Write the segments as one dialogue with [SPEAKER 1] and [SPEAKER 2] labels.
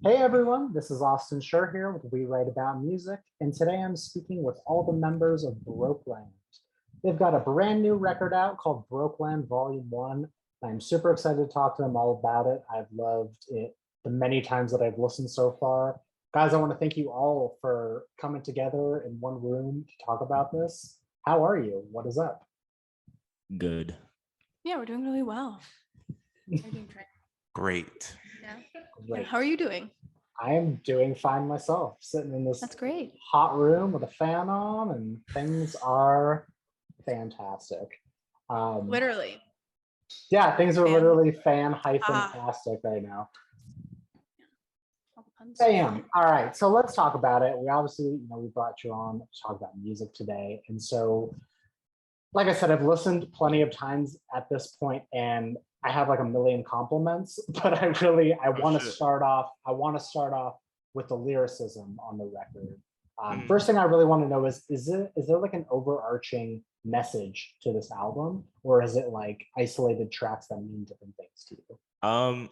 [SPEAKER 1] Hey everyone, this is Austin Schur here with We Write About Music, and today I'm speaking with all the members of BROKELAND. They've got a brand new record out called BROKELAND Volume 1. I'm super excited to talk to them all about it. I've loved it the many times that I've listened so far. Guys, I want to thank you all for coming together in one room to talk about this. How are you? What is up?
[SPEAKER 2] Good.
[SPEAKER 3] Yeah, we're doing really well. How are you doing, Trent?
[SPEAKER 2] Great.
[SPEAKER 3] Yeah.
[SPEAKER 1] Great.
[SPEAKER 3] How are you doing?
[SPEAKER 1] I am doing fine myself, sitting in this
[SPEAKER 3] That's great.
[SPEAKER 1] hot room with a fan on, and things are fantastic.
[SPEAKER 3] Literally.
[SPEAKER 1] Yeah, things are
[SPEAKER 3] Fan.
[SPEAKER 1] literally fan-tastic right now.
[SPEAKER 3] All the puns.
[SPEAKER 1] Bam. All right, so let's talk about it. We obviously, we brought you on to talk about music today, and so, like I said, I've listened plenty of times at this point, and I have like a million compliments, but I want to start off. I want to start off with the lyricism on the record. First thing I really want to know is there like an overarching message to this album, or is it like isolated tracks that mean different things to you?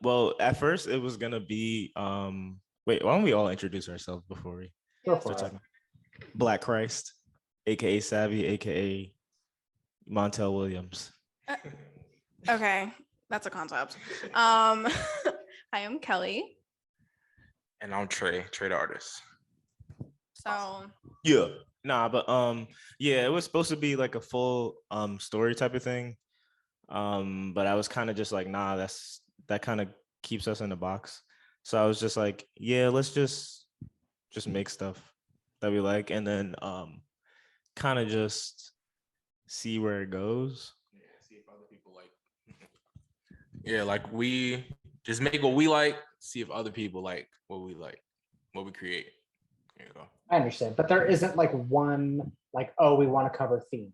[SPEAKER 2] Well, at first it was gonna be wait, why don't we all introduce ourselves before we
[SPEAKER 1] Go for
[SPEAKER 2] start
[SPEAKER 1] it.
[SPEAKER 2] talking? Black Christ, aka Savvy, aka Montel Williams.
[SPEAKER 3] Okay, that's a concept. I am Kelly.
[SPEAKER 4] And I'm Trey the artist.
[SPEAKER 3] So
[SPEAKER 2] Yeah. Nah, but yeah, it was supposed to be like a full story type of thing. But I was kind of just like, nah, that kind of keeps us in the box. So I was just like, yeah, let's just make stuff that we like, and then kind of just see where it goes.
[SPEAKER 4] Yeah, see if other people like. Yeah, like we just make what we like. See if other people like, what we create. There you go.
[SPEAKER 1] I understand, but there isn't like one like, oh, we want to cover themes.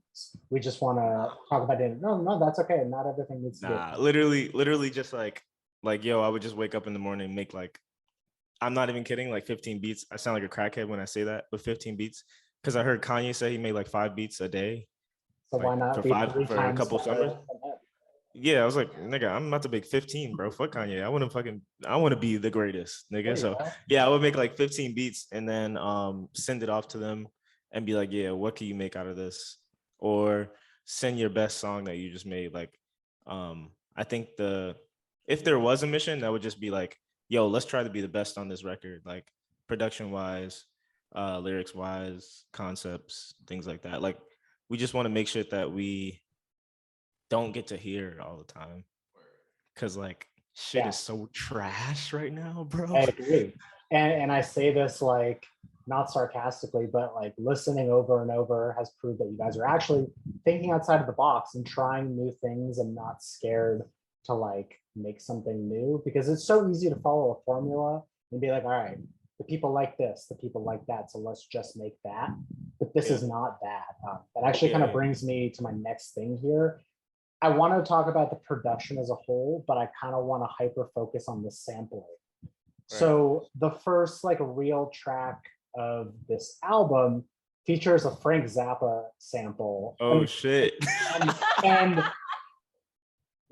[SPEAKER 1] We just want to talk about it. No, that's okay. Not everything needs to be.
[SPEAKER 2] Nah, literally just like yo, I would just wake up in the morning, make like, I'm not even kidding, like 15 beats. I sound like a crackhead when I say that, but 15 beats. Because I heard Kanye say he made like 5 beats a day.
[SPEAKER 1] So
[SPEAKER 2] like,
[SPEAKER 1] why not be three
[SPEAKER 2] for a
[SPEAKER 1] times
[SPEAKER 2] couple
[SPEAKER 1] better
[SPEAKER 2] summers.
[SPEAKER 1] than him?
[SPEAKER 2] Yeah, I was like, nigga, I'm about to make 15, bro. Fuck Kanye. I want to be the greatest, nigga. So
[SPEAKER 1] go.
[SPEAKER 2] yeah, I would make like 15 beats and then send it off to them and be like, yeah, what can you make out of this? Or send your best song that you just made. Like, I think if there was a mission, that would just be like, yo, let's try to be the best on this record, like production wise, lyrics wise, concepts, things like that. Like, we just want to make sure that we don't get to hear it all the time, because like shit is so trash right now, bro.
[SPEAKER 1] I agree. And I say this like not sarcastically, but like listening over and over has proved that you guys are actually thinking outside of the box and trying new things and not scared to like make something new, because it's so easy to follow a formula and be like, all right, the people like this, the people like that, so let's just make that. But this is not that. That actually kind of brings me to my next thing here. I want to talk about the production as a whole, but I kind of want to hyper focus on the sampling. Right. So the first like real track of this album features a Frank Zappa sample.
[SPEAKER 2] Oh shit.
[SPEAKER 1] And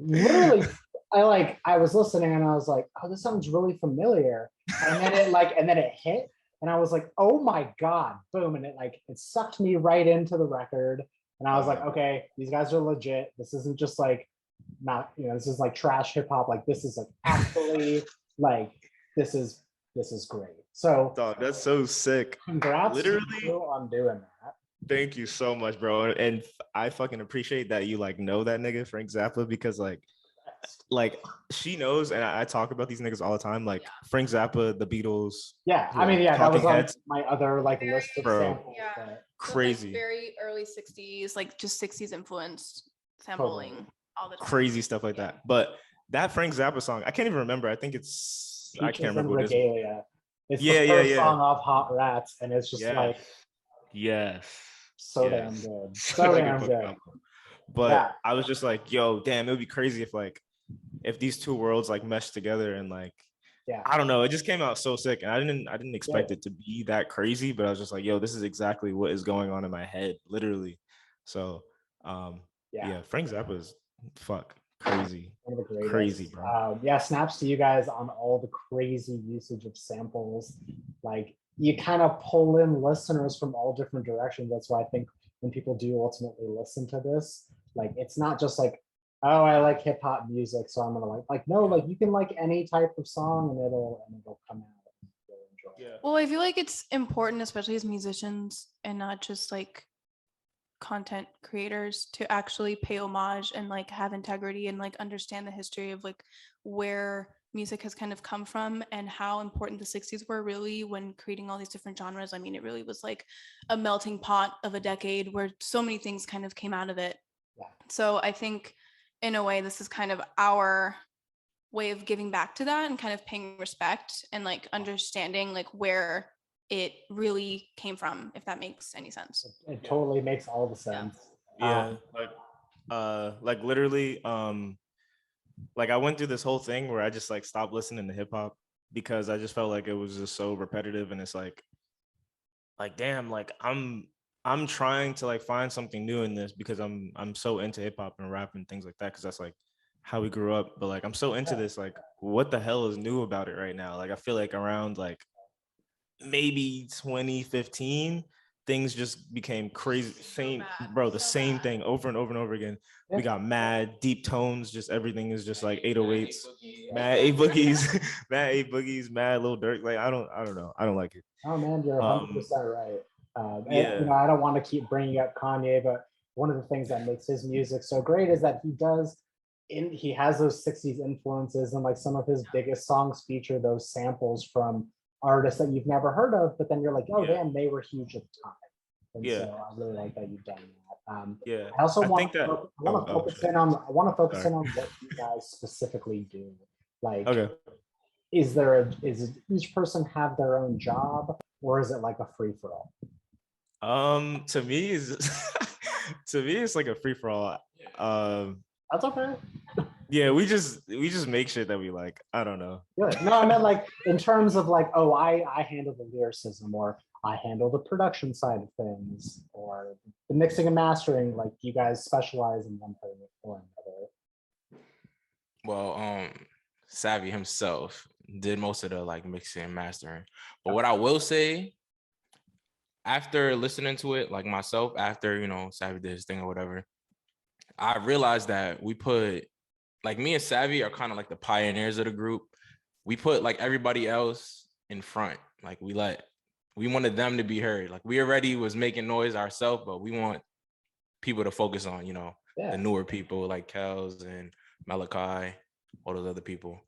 [SPEAKER 1] literally I was listening and I was like, oh, this sounds really familiar. And then it hit and I was like, oh my God, boom. And it sucked me right into the record. And I was like, okay, these guys are legit. This isn't just like this is like trash hip hop. Like this is like actually like this is great. So
[SPEAKER 2] dog, that's so sick.
[SPEAKER 1] Congrats literally on doing that.
[SPEAKER 2] Thank you so much, bro. And I fucking appreciate that you like know that nigga Frank Zappa, because like she knows, and I talk about these niggas all the time. Like Frank Zappa, the Beatles.
[SPEAKER 1] Yeah, I mean, that was on my other like
[SPEAKER 3] very,
[SPEAKER 1] list of samples.
[SPEAKER 3] Yeah.
[SPEAKER 1] But
[SPEAKER 2] crazy,
[SPEAKER 3] like very early 60s, like just 60s influenced sampling, totally. All the time.
[SPEAKER 2] Crazy stuff like that. But that Frank Zappa song, I can't even remember. I think it's
[SPEAKER 1] Peaches
[SPEAKER 2] I can't remember
[SPEAKER 1] what
[SPEAKER 2] Regalia.
[SPEAKER 1] It's the first song off Hot Rats, and it's just like so damn good, so damn good.
[SPEAKER 2] But I was just like, yo, damn, it would be crazy if these two worlds like meshed together and like, I don't know, it just came out so sick, and I didn't expect it to be that crazy, but I was just like, yo, this is exactly what is going on in my head, literally. So Frank Zappa is Crazy.
[SPEAKER 1] One of the greatest.
[SPEAKER 2] Crazy, bro.
[SPEAKER 1] Yeah, snaps to you guys on all the crazy usage of samples. Like you kind of pull in listeners from all different directions. That's why I think when people do ultimately listen to this, like it's not just like, oh, I like hip hop music, so I'm gonna like no, like you can like any type of song and it'll come out and you'll enjoy it.
[SPEAKER 2] Yeah.
[SPEAKER 3] Well, I feel like it's important, especially as musicians and not just like content creators, to actually pay homage and like have integrity and like understand the history of like where music has kind of come from and how important the 60s were really when creating all these different genres. I mean, it really was like a melting pot of a decade where so many things kind of came out of it.
[SPEAKER 1] Yeah.
[SPEAKER 3] So I think in a way this is kind of our way of giving back to that and kind of paying respect and like understanding like where it really came from, if that makes any sense.
[SPEAKER 1] It totally makes all the sense.
[SPEAKER 2] Yeah, like literally, like I went through this whole thing where I just like stopped listening to hip hop because I just felt like it was just so repetitive, and it's like damn, like I'm trying to like find something new in this because I'm so into hip hop and rap and things like that because that's like how we grew up. But like I'm so into this, like what the hell is new about it right now? Like I feel like around like maybe 2015 things just became crazy. Same, bro, the same thing over and over and over again. We got mad deep tones, just everything is just like 808s, mad eight boogies, mad eight boogies, mad little dirt. Like I don't know, I don't like it.
[SPEAKER 1] Oh man, you're 100% right.
[SPEAKER 2] Yeah.
[SPEAKER 1] You know, I don't want to keep bringing up Kanye, but one of the things that makes his music so great is that he has those 60s influences, and like some of his biggest songs feature those samples from artists that you've never heard of, but then you're like, oh damn, they were huge at the time. And so I really like that you've done that.
[SPEAKER 2] Yeah.
[SPEAKER 1] I also want
[SPEAKER 2] think that
[SPEAKER 1] to focus in on what you guys specifically do. Like,
[SPEAKER 2] Okay.
[SPEAKER 1] is each person have their own job, or is it like a free for all?
[SPEAKER 2] To me is to me it's like a free for all.
[SPEAKER 1] That's okay.
[SPEAKER 2] Yeah, we just make sure that we like, I don't know.
[SPEAKER 1] Good. No, I meant like in terms of like, oh, I handle the lyricism, or I handle the production side of things, or the mixing and mastering. Like, you guys specialize in one thing or another.
[SPEAKER 4] Well, Savvy himself did most of the like mixing and mastering. But what I will say, after listening to it, like myself, after Savvy did his thing or whatever, I realized that we put, like, me and Savvy are kind of like the pioneers of the group. We put like everybody else in front. Like we wanted them to be heard. Like we already was making noise ourselves, but we want people to focus on, the newer people like Kels and Malachi, all those other people.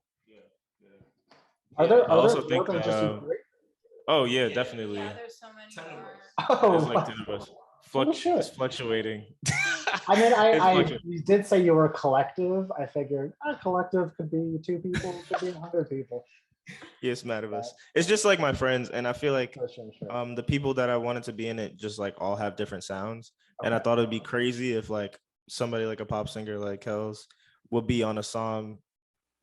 [SPEAKER 1] Are there
[SPEAKER 2] I also
[SPEAKER 1] more
[SPEAKER 2] think
[SPEAKER 1] than just you three?
[SPEAKER 2] oh yeah, definitely.
[SPEAKER 3] Yeah, there's so many more.
[SPEAKER 1] Oh,
[SPEAKER 2] There's like 10 of us. It's
[SPEAKER 1] shit.
[SPEAKER 2] fluctuating.
[SPEAKER 1] I mean,
[SPEAKER 2] It's fluctuating.
[SPEAKER 1] you did say you were a collective. I figured a collective could be 2 people, could be 100 people.
[SPEAKER 2] Yes, mad of us. It's just like my friends, and I feel like
[SPEAKER 1] Sure.
[SPEAKER 2] the people that I wanted to be in it just like all have different sounds. And I thought it'd be crazy if like somebody like a pop singer like Kels would be on a song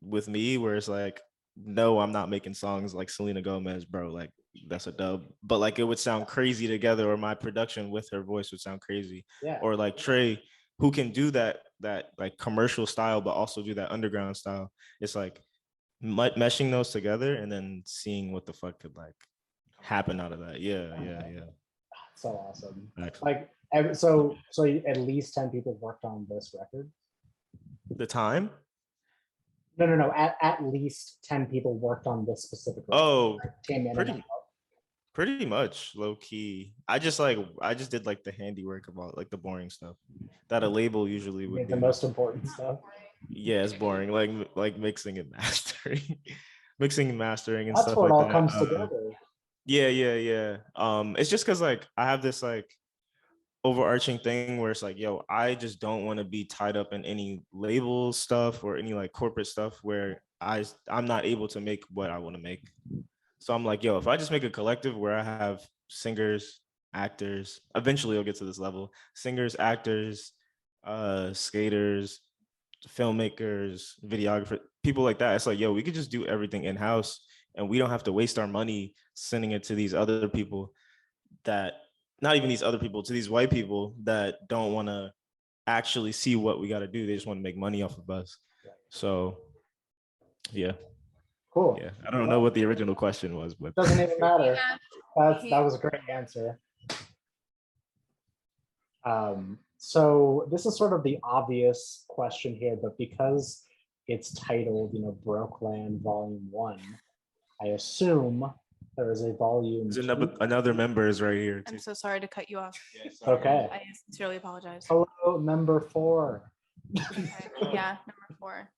[SPEAKER 2] with me where it's like, no, I'm not making songs like Selena Gomez, bro. Like that's a dub. But like it would sound crazy together, or my production with her voice would sound crazy.
[SPEAKER 1] Yeah.
[SPEAKER 2] Or like Trey, who can do that like commercial style, but also do that underground style. It's like meshing those together and then seeing what the fuck could like happen out of that. Yeah.
[SPEAKER 1] So awesome.
[SPEAKER 2] Excellent.
[SPEAKER 1] Like, so at least 10 people worked on this record.
[SPEAKER 2] The time?
[SPEAKER 1] No. At least 10 people worked on this specific record.
[SPEAKER 2] Oh,
[SPEAKER 1] like,
[SPEAKER 2] pretty much low key. I just did like the handiwork about like the boring stuff that a label usually would do.
[SPEAKER 1] The most important stuff.
[SPEAKER 2] Yeah, it's boring. Like mixing and mastering, mixing and mastering and
[SPEAKER 1] That's
[SPEAKER 2] stuff
[SPEAKER 1] where
[SPEAKER 2] like
[SPEAKER 1] it all
[SPEAKER 2] that.
[SPEAKER 1] comes together.
[SPEAKER 2] Yeah. It's just because like I have this like overarching thing where it's like, yo, I just don't want to be tied up in any label stuff or any like corporate stuff where I'm not able to make what I want to make. So I'm like, yo, if I just make a collective where I have singers, actors, eventually I'll get to this level, singers, actors, skaters, filmmakers, videographers, people like that. It's like, yo, we could just do everything in-house and we don't have to waste our money sending it to these other people that, not even these other people, to these white people that don't want to actually see what we got to do. They just want to make money off of us. So, yeah.
[SPEAKER 1] Cool.
[SPEAKER 2] Yeah. I don't know what the original question was, but
[SPEAKER 1] Doesn't even matter.
[SPEAKER 3] Yeah.
[SPEAKER 1] That was a great answer. So this is sort of the obvious question here, but because it's titled, BROKELAND Volume 1, I assume there is a volume.
[SPEAKER 2] there's
[SPEAKER 1] 2.
[SPEAKER 2] another member is right here.
[SPEAKER 3] I'm so sorry to cut you off.
[SPEAKER 1] Okay.
[SPEAKER 3] I sincerely apologize.
[SPEAKER 1] Hello, member 4.
[SPEAKER 3] Okay. Yeah, number 4.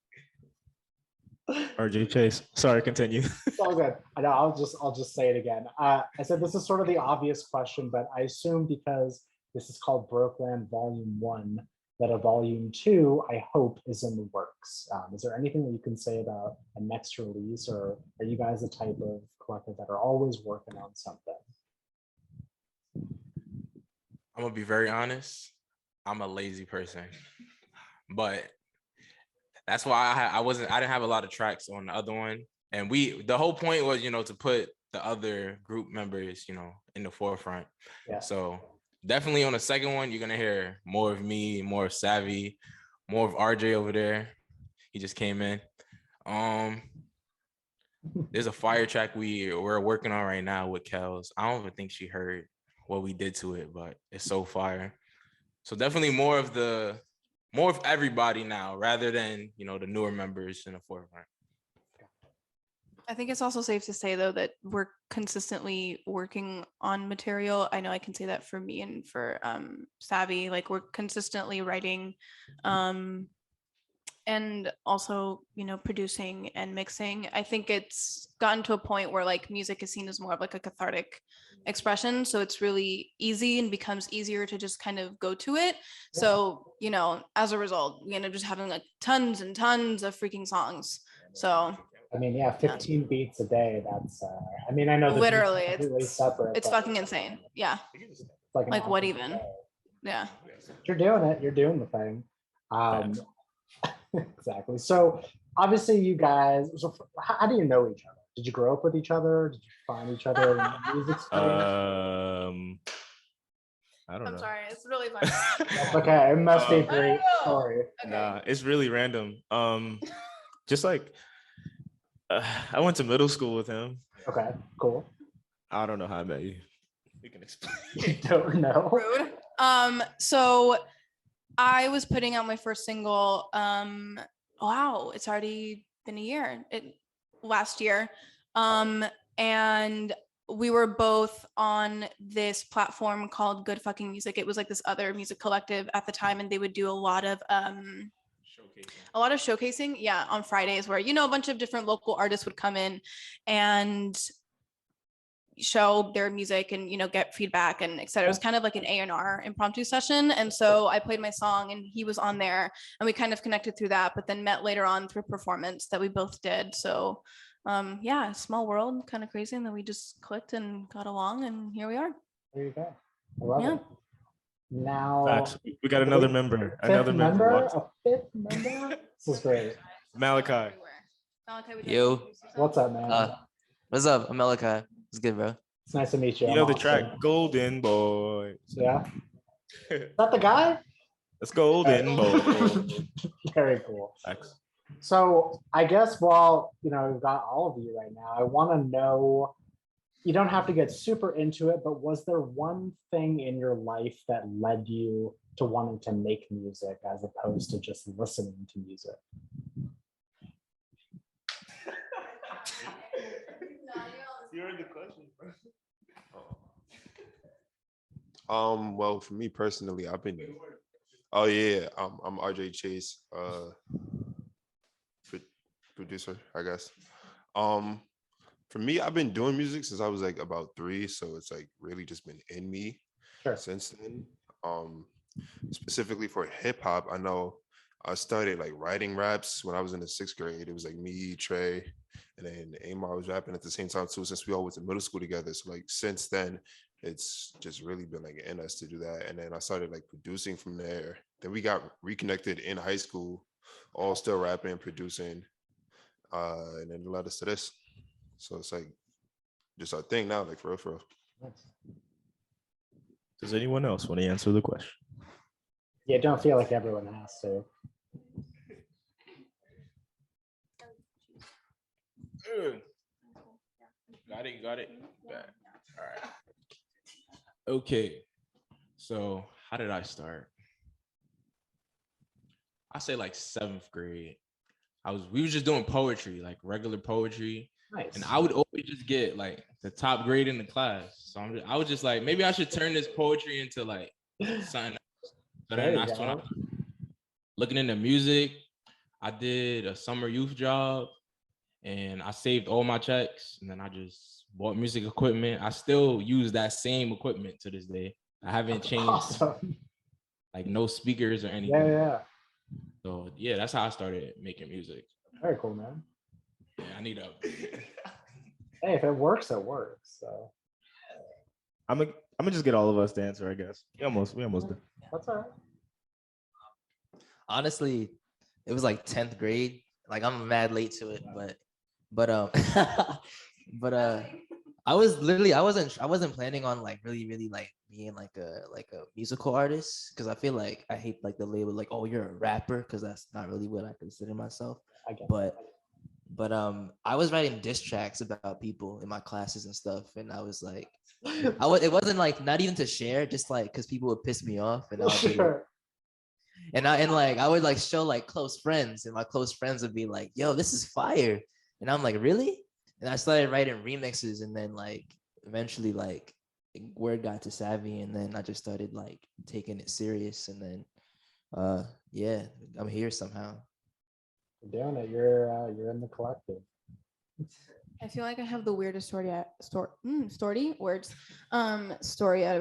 [SPEAKER 2] RJ Chase. Sorry, continue.
[SPEAKER 1] It's all good. I know. I'll just say it again. I said this is sort of the obvious question, but I assume because this is called BROKELAND Volume 1, that a Volume 2, I hope, is in the works. Is there anything that you can say about a next release, or are you guys the type of collective that are always working on something?
[SPEAKER 4] I'm gonna be very honest. I'm a lazy person, but that's why I didn't have a lot of tracks on the other one. And the whole point was, to put the other group members, in the forefront.
[SPEAKER 1] Yeah.
[SPEAKER 4] So definitely on the second one, you're gonna hear more of me, more of Savvy, more of RJ over there. He just came in. There's a fire track we're working on right now with Kels. I don't even think she heard what we did to it, but it's so fire. So definitely more of everybody now, rather than the newer members in the forefront.
[SPEAKER 3] I think it's also safe to say, though, that we're consistently working on material. I know I can say that for me and for Savvy. Like, we're consistently writing and also, producing and mixing. I think it's gotten to a point where like music is seen as more of like a cathartic expression. So it's really easy and becomes easier to just kind of go to it. So, as a result, we end up just having like tons and tons of freaking songs. So
[SPEAKER 1] I mean, yeah, 15 beats a day. That's, I know the
[SPEAKER 3] literally
[SPEAKER 1] it's separate.
[SPEAKER 3] It's fucking insane. Yeah. Like what even? Yeah.
[SPEAKER 1] You're doing it. You're doing the thing. Exactly. So obviously you guys, how do you know each other? Did you grow up with each other? Did you find each other in the music space?
[SPEAKER 2] I don't know.
[SPEAKER 3] I'm sorry. It's really funny.
[SPEAKER 1] Okay. It must be a great story.
[SPEAKER 3] Okay.
[SPEAKER 2] Nah, it's really random. Just like I went to middle school with him.
[SPEAKER 1] Okay, cool.
[SPEAKER 2] I don't know how I met you. We can explain.
[SPEAKER 1] You don't know.
[SPEAKER 3] Rude. So I was putting out my first single. Wow, it's already been a year. Last year. And we were both on this platform called Good Fucking Music. It was like this other music collective at the time, and they would do a lot of showcasing, yeah, on Fridays, where a bunch of different local artists would come in and show their music and get feedback and etc. It was kind of like an A&R impromptu session, and so I played my song and he was on there, and we kind of connected through that, but then met later on through a performance that we both did. So yeah, small world, kind of crazy, and then we just clicked and got along, and here we are.
[SPEAKER 1] There you go. I love it. Now
[SPEAKER 2] Facts. We got another member. Another member.
[SPEAKER 1] A fifth member. This is great.
[SPEAKER 2] Malachi.
[SPEAKER 5] Yo.
[SPEAKER 1] What's up, man?
[SPEAKER 5] What's up? I'm Malachi. It's good, bro.
[SPEAKER 1] It's nice to meet you.
[SPEAKER 2] You know the track Golden Boy.
[SPEAKER 1] Yeah. Is that the guy?
[SPEAKER 2] That's Golden Boy.
[SPEAKER 1] Very cool.
[SPEAKER 2] Facts.
[SPEAKER 1] So I guess while we've got all of you right now, I want to know, you don't have to get super into it, but was there one thing in your life that led you to wanting to make music as opposed to just listening to music?
[SPEAKER 2] You heard the question, bro.
[SPEAKER 6] Well, for me personally, I'm RJ Chase, producer, I guess. For me, I've been doing music since I was like about 3, so it's like really just been in me since then. Specifically for hip hop, I know I started like writing raps when I was in the 6th grade. It was like me, Trey, and then Amar was rapping at the same time too, since we all went to middle school together. So like since then, it's just really been like in us to do that. And then I started like producing from there. Then we got reconnected in high school, all still rapping and producing. And then it led us to this. So it's like just our thing now, like for real.
[SPEAKER 2] Does anyone else want to answer the question?
[SPEAKER 1] Yeah, don't feel like everyone has to.
[SPEAKER 4] Got it. Bet. All right. Okay. So how did I start? I say like 7th grade. We was just doing poetry, like regular poetry.
[SPEAKER 1] Nice.
[SPEAKER 4] And I would always just get like the top grade in the class. So I was just like, maybe I should turn this poetry into like something else. So then that's when I was looking into music. I did a summer youth job and I saved all my checks and then I just bought music equipment. I still use that same equipment to this day. I haven't changed
[SPEAKER 1] Awesome.
[SPEAKER 4] like no speakers or anything.
[SPEAKER 1] Yeah.
[SPEAKER 4] So yeah, that's how I started making music.
[SPEAKER 1] Very cool, man.
[SPEAKER 4] Yeah, I need a
[SPEAKER 1] Hey, if it works, it works. So
[SPEAKER 2] I'm gonna just get all of us to answer, I guess. We almost did.
[SPEAKER 1] that's all right.
[SPEAKER 5] Honestly, it was like 10th grade. Like I'm mad late to it, but I wasn't planning on like really like being like a musical artist because I feel like I hate like the label like, oh, you're a rapper, because that's not really what I consider myself.
[SPEAKER 1] I get
[SPEAKER 5] But I was writing diss tracks about people in my classes and stuff, and I was like, it wasn't like not even to share, just like because people would piss me off, and I would be like, I would like show like close friends, and my close friends would be like, yo, this is fire, and I'm like, really? And I started writing remixes, and then like eventually like word got to Savvy, and then I just started like taking it serious, and then yeah, I'm here somehow.
[SPEAKER 1] You're doing it. You're in the collective.
[SPEAKER 3] I feel like I have the weirdest story out of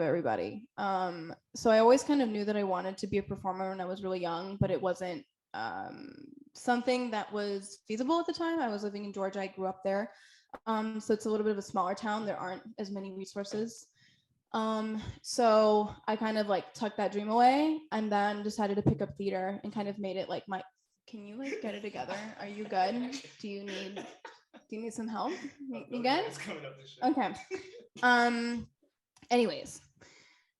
[SPEAKER 3] everybody. So I always kind of knew that I wanted to be a performer when I was really young, but it wasn't something that was feasible at the time. I was living in Georgia. I grew up there. So it's a little bit of a smaller town. There aren't as many resources. So I kind of like tucked that dream away and then decided to pick up theater and kind of made it like can you like get it together? Are you good? Do you need some help? You good? Okay. Anyways,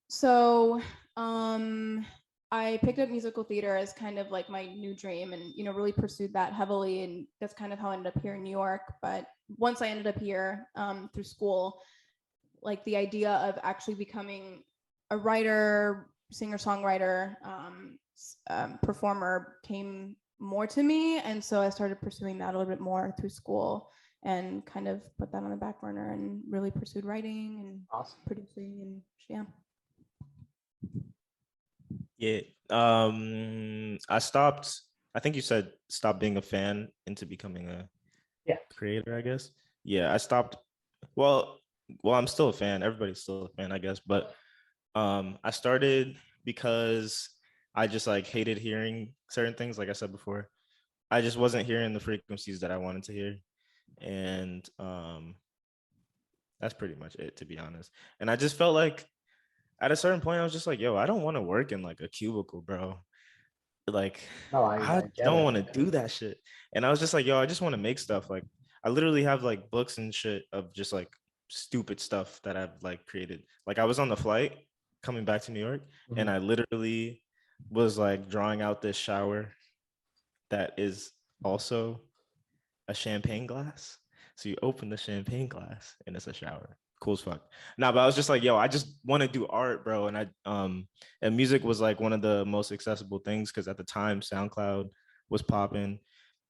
[SPEAKER 3] so I picked up musical theater as kind of like my new dream and, really pursued that heavily. And that's kind of how I ended up here in New York. But once I ended up here through school, like the idea of actually becoming a writer, singer-songwriter, performer came more to me. And so I started pursuing that a little bit more through school and kind of put that on the back burner and really pursued writing and
[SPEAKER 1] Awesome.
[SPEAKER 3] producing and yeah.
[SPEAKER 2] Yeah. I think you said stop being a fan into becoming a creator, I guess. Yeah, I stopped. Well, I'm still a fan. Everybody's still a fan, I guess. But I started because I just like hated hearing certain things. Like I said before, I just wasn't hearing the frequencies that I wanted to hear. And that's pretty much it, to be honest. And I just felt like at a certain point, I was just like, yo, I don't want to work in like a cubicle, bro. Like, I don't want to do that shit. And I was just like, yo, I just want to make stuff. Like, I literally have like books and shit of just like stupid stuff that I've like created. Like, I was on the flight coming back to New York, and I literally was like drawing out this shower that is also a champagne glass. So you open the champagne glass and it's a shower. Cool as fuck. Nah, but I was just like, yo, I just want to do art, bro. And and music was like one of the most accessible things because at the time SoundCloud was popping,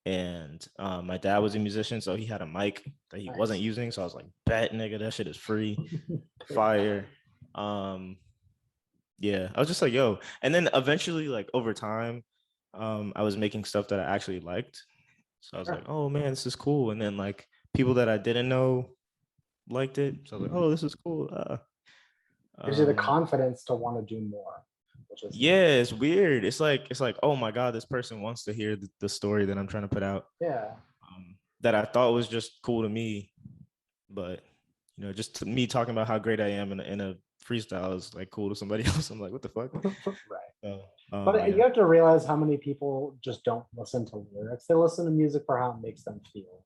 [SPEAKER 2] and my dad was a musician, so he had a mic that he wasn't using. So I was like, bet, nigga, that shit is free, fire. Yeah, I was just like, yo. And then eventually, like over time, I was making stuff that I actually liked. So I was like, oh man, this is cool. And then like people that I didn't know liked it. So I was like, oh, this is cool.
[SPEAKER 1] Gives you the confidence to want to do more.
[SPEAKER 2] It's weird. It's like, oh my God, this person wants to hear the story that I'm trying to put out.
[SPEAKER 1] Yeah.
[SPEAKER 2] That I thought was just cool to me. But, just me talking about how great I am in a freestyle is like cool to somebody else. I'm like, what the fuck?
[SPEAKER 1] Right. But you have to realize how many people just don't listen to lyrics. They listen to music for how it makes them feel.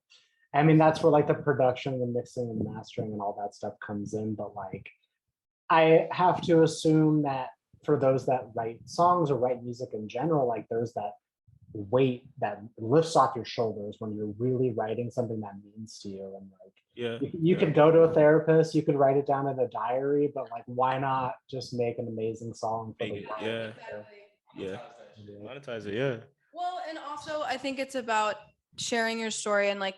[SPEAKER 1] I mean, that's where like the production, the mixing and mastering and all that stuff comes in. But like, I have to assume that for those that write songs or write music in general, like there's that weight that lifts off your shoulders when you're really writing something that means to you. And like
[SPEAKER 2] Yeah.
[SPEAKER 1] you could go to a therapist, you could write it down in a diary, but like why not just make an amazing song for the world?
[SPEAKER 2] Yeah. Yeah. Monetize it. Yeah.
[SPEAKER 3] Well, and also I think it's about sharing your story and like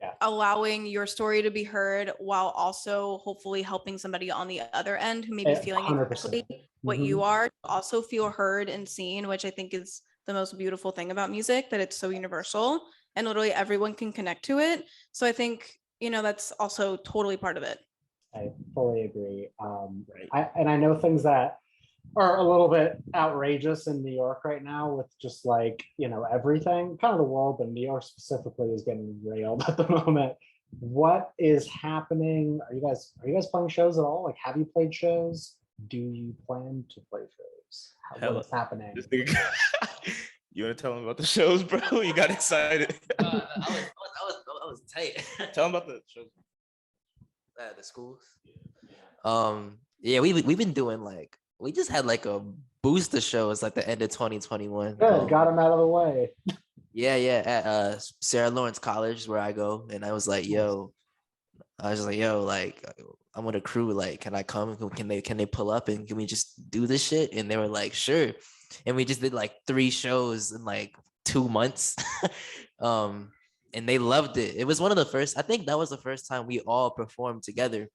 [SPEAKER 1] Yeah.
[SPEAKER 3] allowing your story to be heard while also hopefully helping somebody on the other end who may be feeling
[SPEAKER 1] 100%.
[SPEAKER 3] exactly what you are to also feel heard and seen, which I think is the most beautiful thing about music, that it's so universal and literally everyone can connect to it. So I think, you know, that's also totally part of it.
[SPEAKER 1] I fully agree. I know things that are a little bit outrageous in New York right now with just like, you know, everything, kind of the world, but New York specifically is getting railed at the moment. What is happening? Are you guys playing shows at all? Like, have you played shows? Do you plan to play shows? What is happening?
[SPEAKER 2] This nigga- you want to tell him about the shows, bro? You got excited.
[SPEAKER 5] I was tight.
[SPEAKER 2] Tell him about the shows.
[SPEAKER 5] The schools. Yeah, we've been doing like, we just had like a booster show. It's like the end of 2021.
[SPEAKER 1] Good, got him out of the way.
[SPEAKER 5] Yeah, at Sarah Lawrence College where I go, and I was like, yo, like I'm with a crew. Like, can I come? Can they pull up and can we just do this shit? And they were like, sure. And we just did like 3 shows in like 2 months. And they loved it. It was one of the first. I think that was the first time we all performed together.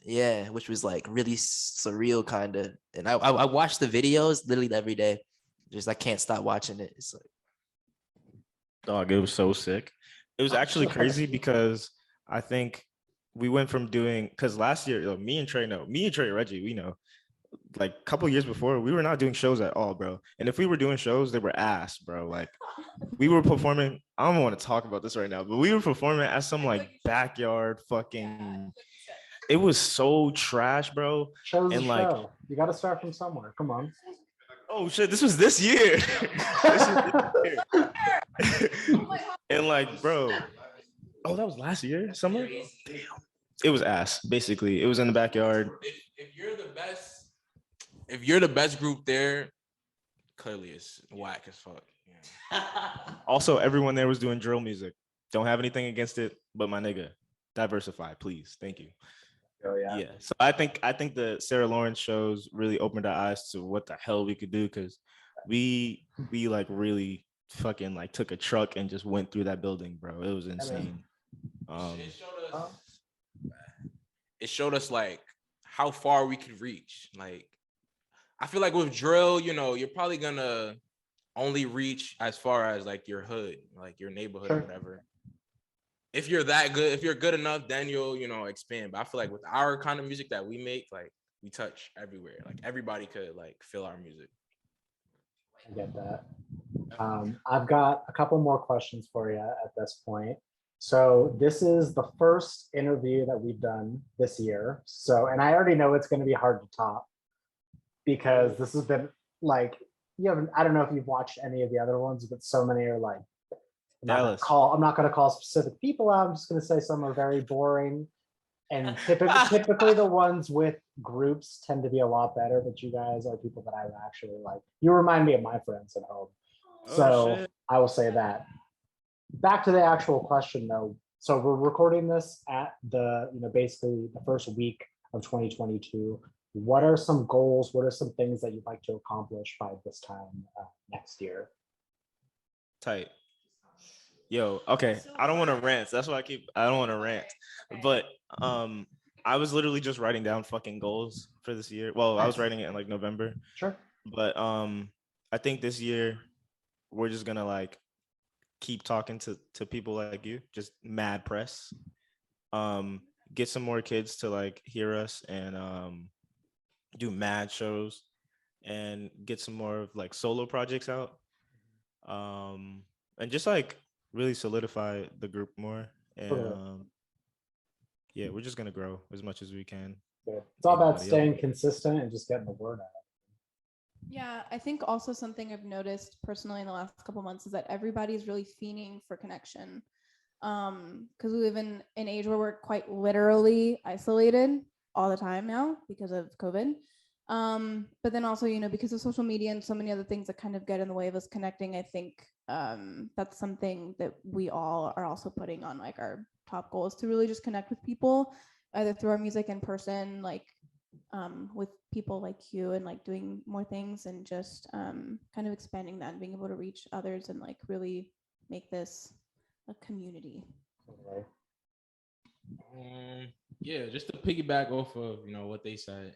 [SPEAKER 5] Yeah, which was like really surreal, kind of. And I watched the videos literally every day. Just I can't stop watching it. It's like,
[SPEAKER 2] dog, it was so sick. It was actually crazy because I think we went from doing, because last year, me and Trey and Reggie, we know, like a couple years before, we were not doing shows at all, bro. And if we were doing shows, they were ass, bro. Like we were performing. I don't want to talk about this right now, but we were performing at some like backyard fucking. It was so trash, bro.
[SPEAKER 1] Show's
[SPEAKER 2] and
[SPEAKER 1] a
[SPEAKER 2] like,
[SPEAKER 1] show. You got to start from somewhere. Come on.
[SPEAKER 2] oh shit, this was this year. And like, bro, oh, that was last year, summer. Damn, it was ass. Basically, it was in the backyard.
[SPEAKER 4] If you're the best group there, clearly it's whack as fuck. Yeah.
[SPEAKER 2] Also, everyone there was doing drill music. Don't have anything against it, but my nigga, diversify, please. Thank you.
[SPEAKER 1] Oh yeah.
[SPEAKER 2] Yeah. So I think the Sarah Lawrence shows really opened our eyes to what the hell we could do, because we like really fucking like took a truck and just went through that building, bro. It was insane.
[SPEAKER 4] It showed us like how far we could reach. Like I feel like with drill, you know, you're probably gonna only reach as far as like your hood, like your neighborhood or whatever. If you're that good, if you're good enough, then you'll, you know, expand. But I feel like with our kind of music that we make, like we touch everywhere. Like everybody could like feel our music.
[SPEAKER 1] I get that. I've got a couple more questions for you at this point. So this is the first interview that we've done this year. So, and I already know it's going to be hard to top because this has been like, I don't know if you've watched any of the other ones, but so many are like, I'm not going to call specific people out. I'm just going to say some are very boring. And typically the ones with groups tend to be a lot better, but you guys are people that I actually like. You remind me of my friends at home. So I will say that. Back to the actual question though. So we're recording this at the, basically the first week of 2022. What are some goals? What are some things that you'd like to accomplish by this time next year?
[SPEAKER 2] Tight. Yo, okay. I don't want to rant. That's why I don't want to rant. But I was literally just writing down fucking goals for this year. Well, I was writing it in like November.
[SPEAKER 1] Sure.
[SPEAKER 2] But I think this year we're just gonna like keep talking to people like you, just mad press. Get some more kids to like hear us and do mad shows and get some more of like solo projects out. And just like really solidify the group more. And yeah, we're just gonna grow as much as we can.
[SPEAKER 1] Good. It's all about staying consistent and just getting the word out.
[SPEAKER 3] Yeah, I think also something I've noticed personally in the last couple months is that everybody's really fiending for connection. Because we live in an age where we're quite literally isolated all the time now because of COVID. But then also, you know, because of social media and so many other things that kind of get in the way of us connecting, I think that's something that we all are also putting on like our top goals, to really just connect with people, either through our music in person, like with people like you, and like doing more things, and just kind of expanding that and being able to reach others and like really make this a community.
[SPEAKER 1] Totally.
[SPEAKER 4] Yeah, just to piggyback off of, you know, what they said,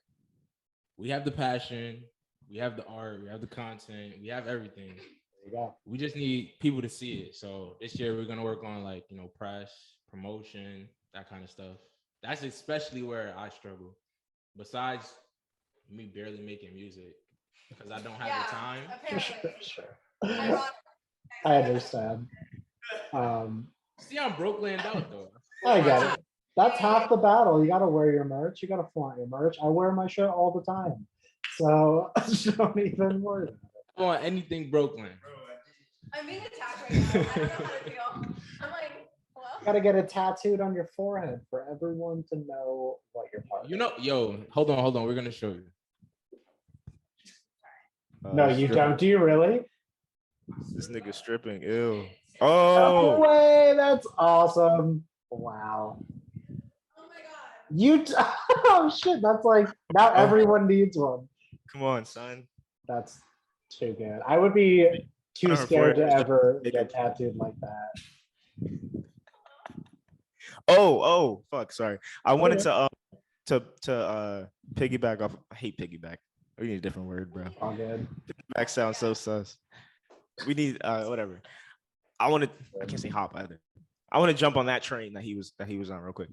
[SPEAKER 4] we have the passion, we have the art, we have the content, we have everything.
[SPEAKER 1] There you go.
[SPEAKER 4] We just need people to see it. So this year we're gonna work on, like, you know, press, promotion, that kind of stuff. That's especially where I struggle. Besides me barely making music because I don't have the time.
[SPEAKER 1] Sure. I understand.
[SPEAKER 4] See, I'm BROKELAND out though.
[SPEAKER 1] I get it. That's half the battle. You got to wear your merch. You got to flaunt your merch. I wear my shirt all the time. So don't even worry about it.
[SPEAKER 4] I want anything BROKELAND.
[SPEAKER 3] I'm being attacked right now. I don't know how to feel. I'm like, hello?
[SPEAKER 1] You got to get it tattooed on your forehead for everyone to know what you're part of.
[SPEAKER 4] You know, yo, hold on. We're gonna show you.
[SPEAKER 1] No, you don't. Do you really?
[SPEAKER 2] This nigga stripping. Ew.
[SPEAKER 1] No
[SPEAKER 2] Oh.
[SPEAKER 1] way. That's awesome. Wow.
[SPEAKER 3] Oh my god.
[SPEAKER 1] Oh shit. That's like, now everyone needs one.
[SPEAKER 2] Come on, son.
[SPEAKER 1] That's too good. I would be too
[SPEAKER 2] On her
[SPEAKER 1] scared to
[SPEAKER 2] forehead.
[SPEAKER 1] ever get tattooed like that.
[SPEAKER 2] Oh, fuck. Sorry. I wanted to piggyback off. I hate piggyback. We need a different word, bro.
[SPEAKER 1] All good.
[SPEAKER 2] Back sounds so sus. We need whatever. I can't say hop either. I want to jump on that train that he was on real quick.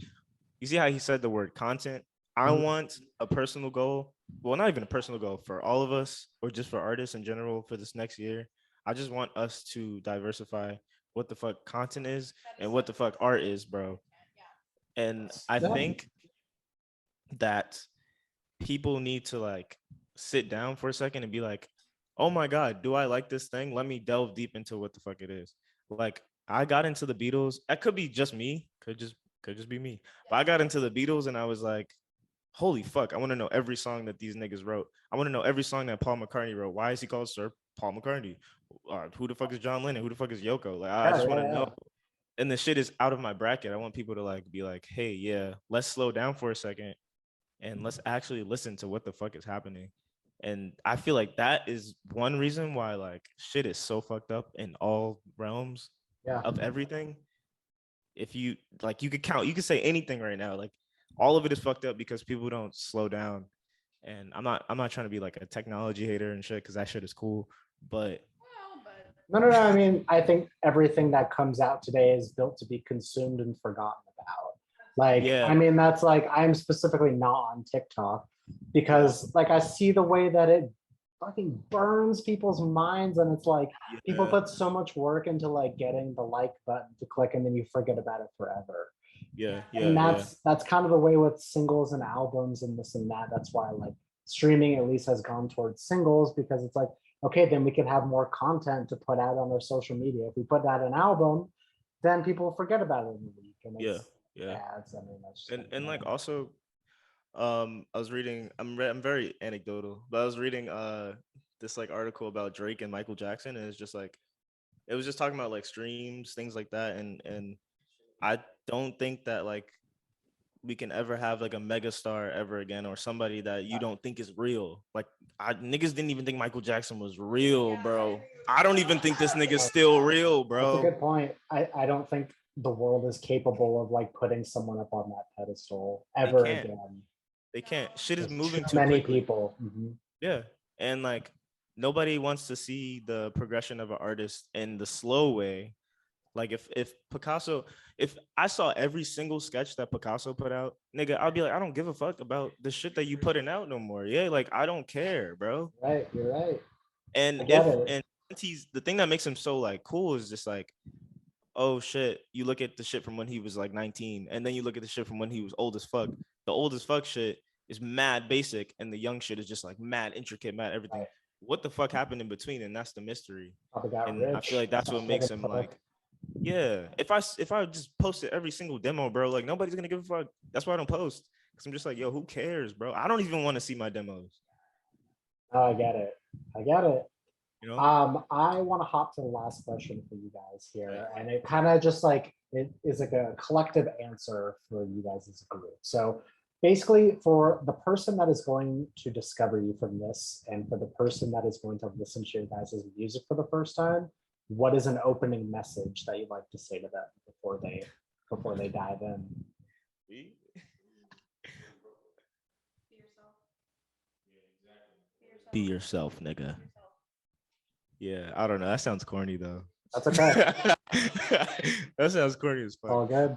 [SPEAKER 2] You see how he said the word content? I want a personal goal. Well, not even a personal goal for all of us, or just for artists in general for this next year. I just want us to diversify what the fuck content is and what the fuck art is, bro. And I think that people need to like sit down for a second and be like, oh my God, do I like this thing? Let me delve deep into what the fuck it is. Like, I got into the Beatles. That could be just me. Could just be me. But I got into the Beatles and I was like, holy fuck, I want to know every song that these niggas wrote. I want to know every song that Paul McCartney wrote. Why is he called Sir Paul McCartney? Who the fuck is John Lennon? Who the fuck is Yoko? Like, I just want to know. And the shit is out of my bracket. I want people to like be like, hey, yeah, let's slow down for a second and let's actually listen to what the fuck is happening. And I feel like that is one reason why like shit is so fucked up in all realms of everything. If you like, you could say anything right now. Like, all of it is fucked up because people don't slow down. And I'm not trying to be like a technology hater and shit, because that shit is cool. But
[SPEAKER 1] no. I mean, I think everything that comes out today is built to be consumed and forgotten about. Like, I mean, that's like, I'm specifically not on TikTok because like I see the way that it fucking burns people's minds, and it's like people put so much work into like getting the like button to click, and then you forget about it forever. And that's kind of the way with singles and albums and this and that. That's why like streaming at least has gone towards singles, because it's like, okay, then we can have more content to put out on our social media. If we put out an album, then people forget about it in a week. And it's, ads. I mean, that's just
[SPEAKER 2] and like also, I was reading. I'm very anecdotal, but I was reading this like article about Drake and Michael Jackson, and it's just like, it was just talking about like streams, things like that, and I don't think that like we can ever have like a mega star ever again, or somebody that you don't think is real. Like, niggas didn't even think Michael Jackson was real, bro. I don't even think this nigga's still real, bro.
[SPEAKER 1] That's a good point. I don't think the world is capable of like putting someone up on that pedestal ever again.
[SPEAKER 2] They can't. Shit is moving
[SPEAKER 1] too
[SPEAKER 2] too
[SPEAKER 1] many
[SPEAKER 2] quickly.
[SPEAKER 1] people.
[SPEAKER 2] Yeah, and like nobody wants to see the progression of an artist in the slow way. Like if Picasso, if I saw every single sketch that Picasso put out, nigga, I'd be like, I don't give a fuck about the shit that you putting out no more. Yeah, like I don't care, bro.
[SPEAKER 1] Right, you're right.
[SPEAKER 2] And he's, the thing that makes him so like cool is just like, oh shit, you look at the shit from when he was like 19, and then you look at the shit from when he was old as fuck. The old as fuck shit is mad basic, and the young shit is just like mad intricate, mad everything. Right. What the fuck happened in between? And that's the mystery. And
[SPEAKER 1] rich.
[SPEAKER 2] I feel like that's what makes him like, yeah. If I just posted every single demo, bro, like nobody's gonna give a fuck. That's why I don't post, because I'm just like, yo, who cares, bro? I don't even want to see my demos.
[SPEAKER 1] Oh, I get it. I get it.
[SPEAKER 2] You know?
[SPEAKER 1] I want to hop to the last question for you guys here, and it kind of just like it is like a collective answer for you guys as a group. So basically, for the person that is going to discover you from this, and for the person that is going to listen to your guys' music for the first time, what is an opening message that you'd like to say to them before they dive in?
[SPEAKER 2] Be yourself, nigga. Yeah, I don't know. That sounds corny though.
[SPEAKER 1] That's okay.
[SPEAKER 2] That sounds corny as fuck.
[SPEAKER 1] All good.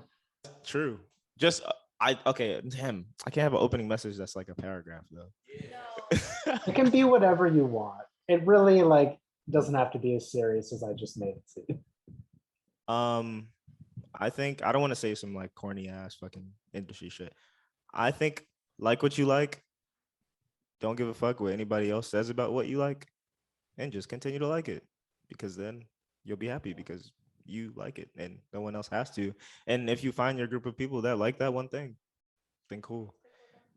[SPEAKER 2] True. Just damn. I can't have an opening message that's like a paragraph though.
[SPEAKER 1] It can be whatever you want. It really like doesn't have to be as serious as I just made it seem.
[SPEAKER 2] I think I don't want to say some like corny ass fucking industry shit. I think like what you like. Don't give a fuck what anybody else says about what you like, and just continue to like it, because then you'll be happy because you like it and no one else has to. And if you find your group of people that like that one thing, then cool.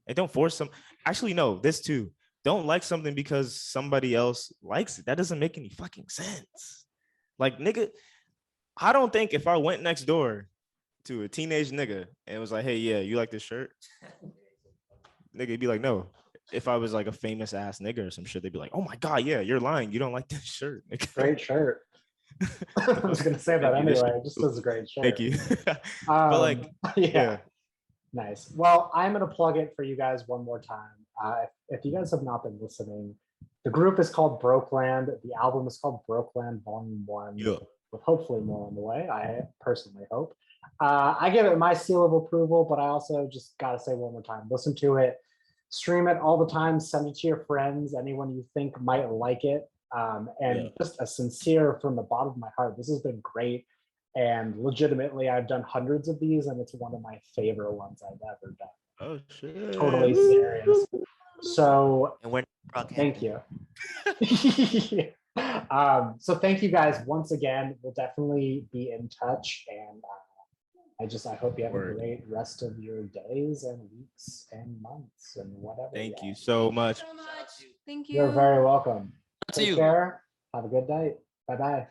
[SPEAKER 2] And don't force them. Actually, no, this too. Don't like something because somebody else likes it. That doesn't make any fucking sense. Like, nigga, I don't think if I went next door to a teenage nigga and was like, hey, yeah, you like this shirt? Nigga, he'd be like, no. If I was like a famous ass nigga or some shit, they'd be like, oh my God, yeah, you're lying. You don't like this shirt.
[SPEAKER 1] Great shirt. I was gonna say that anyway. It just is a great shirt.
[SPEAKER 2] Thank you. But like, yeah.
[SPEAKER 1] Nice. Well, I'm going to plug it for you guys one more time. If you guys have not been listening, the group is called BROKELAND. The album is called BROKELAND Volume 1,
[SPEAKER 2] Yeah.
[SPEAKER 1] with hopefully more on the way, I personally hope. I give it my seal of approval, but I also just got to say one more time, listen to it, stream it all the time, send it to your friends, anyone you think might like it. Just a sincere, from the bottom of my heart, this has been great. And legitimately, I've done hundreds of these, and it's one of my favorite ones I've ever done.
[SPEAKER 2] Oh shit.
[SPEAKER 1] Totally serious. So
[SPEAKER 5] And when
[SPEAKER 1] thank you. So thank you guys once again. We'll definitely be in touch, and I hope you have a great rest of your days and weeks and months and whatever.
[SPEAKER 2] Thank you so much.
[SPEAKER 3] Thank you.
[SPEAKER 1] You're very welcome.
[SPEAKER 5] To
[SPEAKER 1] Take
[SPEAKER 5] you.
[SPEAKER 1] care. Have a good night. Bye bye.